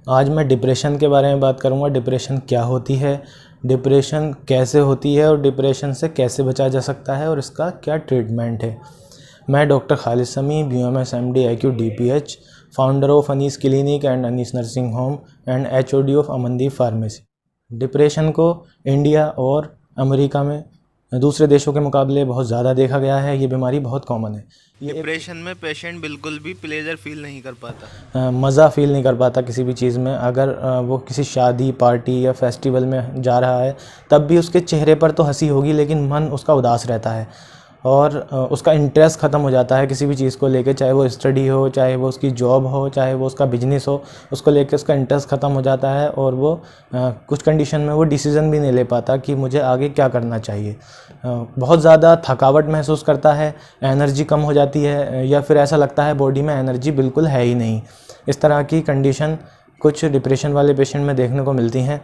आज मैं डिप्रेशन के बारे में बात करूंगा। डिप्रेशन क्या होती है, डिप्रेशन कैसे होती है और डिप्रेशन से कैसे बचा जा सकता है और इसका क्या ट्रीटमेंट है। मैं डॉक्टर खालिद समी, BMS MD IQ DPH, founder of Anees clinic and Anees nursing home and HOD of Amandeep pharmacy. Depression को इंडिया और अमेरिका में दूसरे देशों के मुकाबले बहुत ज़्यादा देखा गया है। ये बीमारी बहुत कॉमन है। डिप्रेशन में पेशेंट बिल्कुल भी प्लेजर फील नहीं कर पाता, मज़ा फील नहीं कर पाता किसी भी चीज़ में। अगर वो किसी शादी, पार्टी या फेस्टिवल में जा रहा है तब भी उसके चेहरे पर तो हंसी होगी, लेकिन मन उसका उदास रहता है और उसका इंटरेस्ट ख़त्म हो जाता है किसी भी चीज़ को लेके, चाहे वो स्टडी हो, चाहे वो उसकी जॉब हो, चाहे वो उसका बिजनेस हो, उसको लेके उसका इंटरेस्ट ख़त्म हो जाता है और वो कुछ कंडीशन में वो डिसीज़न भी नहीं ले पाता कि मुझे आगे क्या करना चाहिए। बहुत ज़्यादा थकावट महसूस करता है, एनर्जी कम हो जाती है या फिर ऐसा लगता है बॉडी में एनर्जी बिल्कुल है ही नहीं। इस तरह की कंडीशन कुछ डिप्रेशन वाले पेशेंट में देखने को मिलती हैं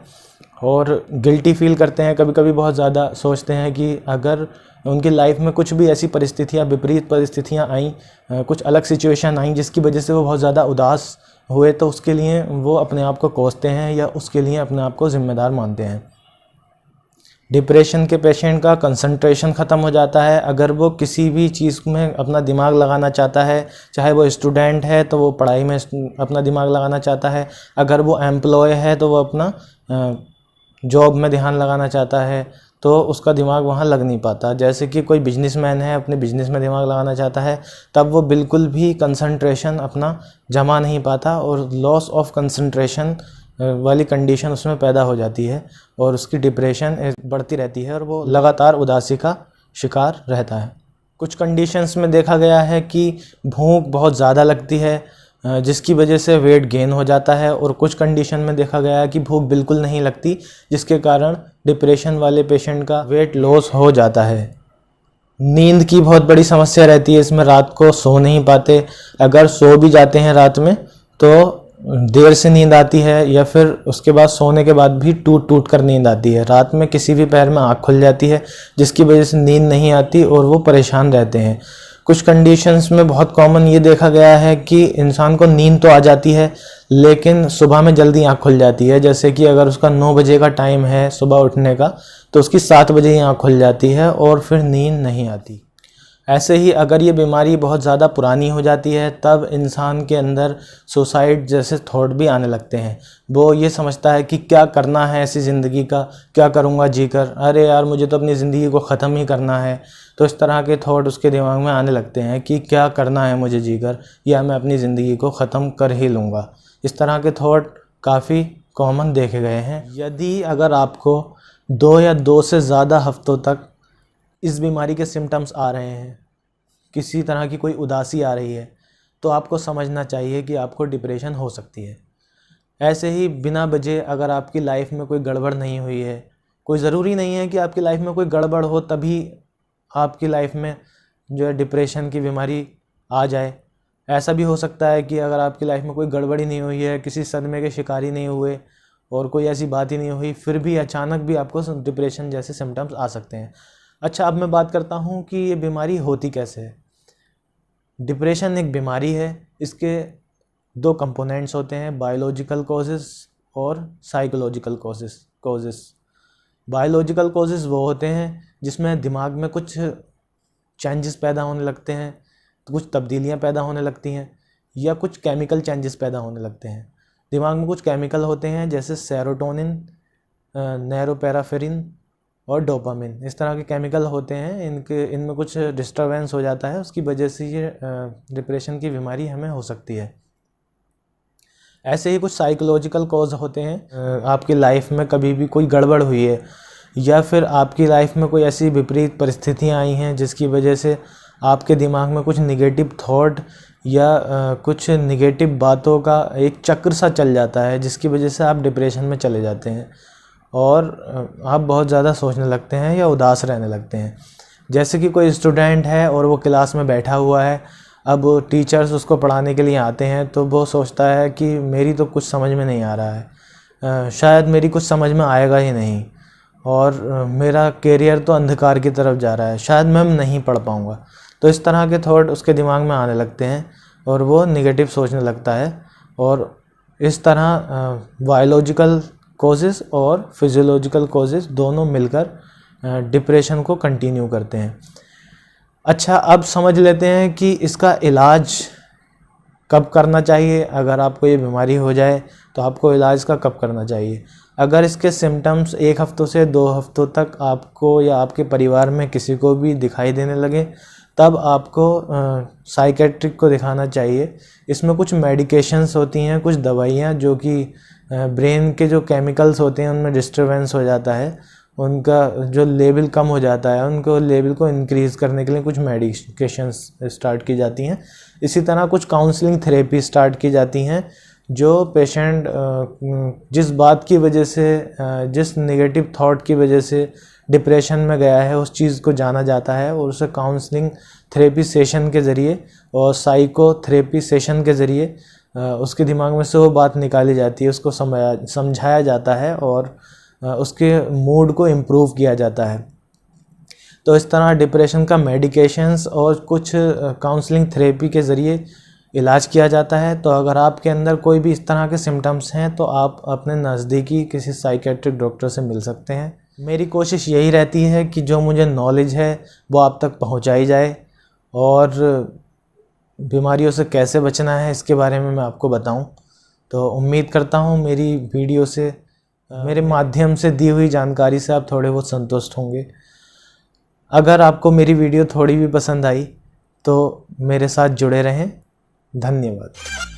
और गिल्टी फील करते हैं। कभी कभी बहुत ज़्यादा सोचते हैं कि अगर उनकी लाइफ में कुछ भी ऐसी परिस्थितियाँ, विपरीत परिस्थितियाँ आईं, कुछ अलग सिचुएशन आई जिसकी वजह से वो बहुत ज़्यादा उदास हुए, तो उसके लिए वो अपने आप को कोसते हैं या उसके लिए अपने आप को ज़िम्मेदार मानते हैं। डिप्रेशन के पेशेंट का कंसंट्रेशन ख़त्म हो जाता है। अगर वो किसी भी चीज़ में अपना दिमाग लगाना चाहता है, चाहे वो स्टूडेंट है तो वो पढ़ाई में अपना दिमाग लगाना चाहता है, अगर वो एम्प्लॉय है तो वो अपना जॉब में ध्यान लगाना चाहता है, तो उसका दिमाग वहाँ लग नहीं पाता। जैसे कि कोई बिजनेसमैन है, अपने बिजनेस में दिमाग लगाना चाहता है, तब वो बिल्कुल भी कंसंट्रेशन अपना जमा नहीं पाता और लॉस ऑफ कंसंट्रेशन वाली कंडीशन उसमें पैदा हो जाती है और उसकी डिप्रेशन बढ़ती रहती है और वो लगातार उदासी का शिकार रहता है। कुछ कंडीशंस में देखा गया है कि भूख बहुत ज़्यादा लगती है जिसकी वजह से वेट गेन हो जाता है, और कुछ कंडीशन में देखा गया है कि भूख बिल्कुल नहीं लगती जिसके कारण डिप्रेशन वाले पेशेंट का वेट लॉस हो जाता है। नींद की बहुत बड़ी समस्या रहती है इसमें, रात को सो नहीं पाते। अगर सो भी जाते हैं रात में तो देर से नींद आती है या फिर उसके बाद सोने के बाद भी टूट टूट कर नींद आती है। रात में किसी भी पैर में आँख खुल जाती है जिसकी वजह से नींद नहीं आती और वो परेशान रहते हैं। कुछ कंडीशंस में बहुत कॉमन ये देखा गया है कि इंसान को नींद तो आ जाती है लेकिन सुबह में जल्दी आँख खुल जाती है। जैसे कि अगर उसका 9 बजे का टाइम है सुबह उठने का तो उसकी 7 बजे ही आँख खुल जाती है और फिर नींद नहीं आती। ऐसे ही अगर ये बीमारी बहुत ज़्यादा पुरानी हो जाती है तब इंसान के अंदर सुसाइड जैसे थॉट भी आने लगते हैं। वो ये समझता है कि क्या करना है ऐसी ज़िंदगी का, क्या करूँगा जीकर, अरे यार मुझे तो अपनी ज़िंदगी को ख़त्म ही करना है। तो इस तरह के थॉट उसके दिमाग में आने लगते हैं कि क्या करना है मुझे जीकर, या मैं अपनी ज़िंदगी को ख़त्म कर ही लूँगा। इस तरह के थॉट काफ़ी कॉमन देखे गए हैं। यदि अगर आपको 2 या 2 से ज़्यादा हफ्तों तक इस बीमारी के सिम्टम्स आ रहे हैं, किसी तरह की कोई उदासी आ रही है, तो आपको समझना चाहिए कि आपको डिप्रेशन हो सकती है। ऐसे ही बिना वजह अगर आपकी लाइफ में कोई गड़बड़ नहीं हुई है, कोई ज़रूरी नहीं है कि आपकी लाइफ में कोई गड़बड़ हो तभी आपकी लाइफ में जो है डिप्रेशन की बीमारी आ जाए। ऐसा भी हो सकता है कि अगर आपकी लाइफ में कोई गड़बड़ ही नहीं हुई है, किसी सदमे के शिकार ही नहीं हुए और कोई ऐसी बात ही नहीं हुई, फिर भी अचानक भी आपको डिप्रेशन जैसे सिम्टम्स आ सकते हैं। अच्छा, अब मैं बात करता हूँ कि ये बीमारी होती कैसे है। डिप्रेशन एक बीमारी है, इसके 2 कंपोनेंट्स होते हैं, बायोलॉजिकल कॉजेज़ और साइकोलॉजिकल कॉजेज़। बायोलॉजिकल कॉजेज़ वो होते हैं जिसमें दिमाग में कुछ चेंजेस पैदा होने लगते हैं, तो कुछ तब्दीलियाँ पैदा होने लगती हैं या कुछ केमिकल चेंजेस पैदा होने लगते हैं। दिमाग में कुछ केमिकल होते हैं जैसे सेरोटोनिन, नैरोपेराफेरिन और डोपामिन, इस तरह के केमिकल होते हैं। इनमें कुछ डिस्टर्बेंस हो जाता है, उसकी वजह से ये डिप्रेशन की बीमारी हमें हो सकती है। ऐसे ही कुछ साइकोलॉजिकल कॉज होते हैं, आपकी लाइफ में कभी भी कोई गड़बड़ हुई है या फिर आपकी लाइफ में कोई ऐसी विपरीत परिस्थितियाँ आई हैं जिसकी वजह से आपके दिमाग में कुछ निगेटिव थॉट या कुछ निगेटिव बातों का एक चक्र सा चल जाता है जिसकी वजह से आप डिप्रेशन में चले जाते हैं और आप बहुत ज़्यादा सोचने लगते हैं या उदास रहने लगते हैं। जैसे कि कोई स्टूडेंट है और वो क्लास में बैठा हुआ है, अब टीचर्स उसको पढ़ाने के लिए आते हैं तो वो सोचता है कि मेरी तो कुछ समझ में नहीं आ रहा है, शायद मेरी कुछ समझ में आएगा ही नहीं और मेरा करियर तो अंधकार की तरफ जा रहा है, शायद मैं नहीं पढ़ पाऊँगा। तो इस तरह के थॉट उसके दिमाग में आने लगते हैं और वो निगेटिव सोचने लगता है और इस तरह बायोलॉजिकल कॉजेज़ और फिजियोलॉजिकल कॉजेज़ दोनों मिलकर डिप्रेशन को कंटिन्यू करते हैं। अच्छा, अब समझ लेते हैं कि इसका इलाज कब करना चाहिए। अगर आपको ये बीमारी हो जाए तो आपको इलाज का कब करना चाहिए। अगर इसके सिम्टम्स 1 हफ्तों से 2 हफ्तों तक आपको या आपके परिवार में किसी को भी दिखाई देने लगे, तब आपको साइकेट्रिक को दिखाना चाहिए। इसमें कुछ मेडिकेशंस होती हैं, कुछ दवाइयाँ जो कि ब्रेन के जो केमिकल्स होते हैं उनमें डिस्टर्बेंस हो जाता है, उनका जो लेवल कम हो जाता है, उनको लेवल को इंक्रीज़ करने के लिए कुछ मेडिकेशंस स्टार्ट की जाती हैं। इसी तरह कुछ काउंसलिंग थेरेपी स्टार्ट की जाती हैं जो पेशेंट जिस बात की वजह से, जिस नेगेटिव थॉट की वजह से डिप्रेशन में गया है, उस चीज़ को जाना जाता है और उसे काउंसलिंग थेरेपी सेशन के ज़रिए और साइको थेरेपी सेशन के ज़रिए उसके दिमाग में से वो बात निकाली जाती है, उसको समझाया जाता है और उसके मूड को इम्प्रूव किया जाता है। तो इस तरह डिप्रेशन का मेडिकेशंस और कुछ काउंसलिंग थेरेपी के ज़रिए इलाज किया जाता है। तो अगर आपके अंदर कोई भी इस तरह के सिम्टम्स हैं तो आप अपने नज़दीकी किसी साइकेट्रिक डॉक्टर से मिल सकते हैं। मेरी कोशिश यही रहती है कि जो मुझे नॉलेज है वो आप तक पहुंचाई जाए और बीमारियों से कैसे बचना है इसके बारे में मैं आपको बताऊं। तो उम्मीद करता हूं मेरी वीडियो से, मेरे माध्यम से दी हुई जानकारी से आप थोड़े बहुत संतुष्ट होंगे। अगर आपको मेरी वीडियो थोड़ी भी पसंद आई तो मेरे साथ जुड़े रहें। धन्यवाद।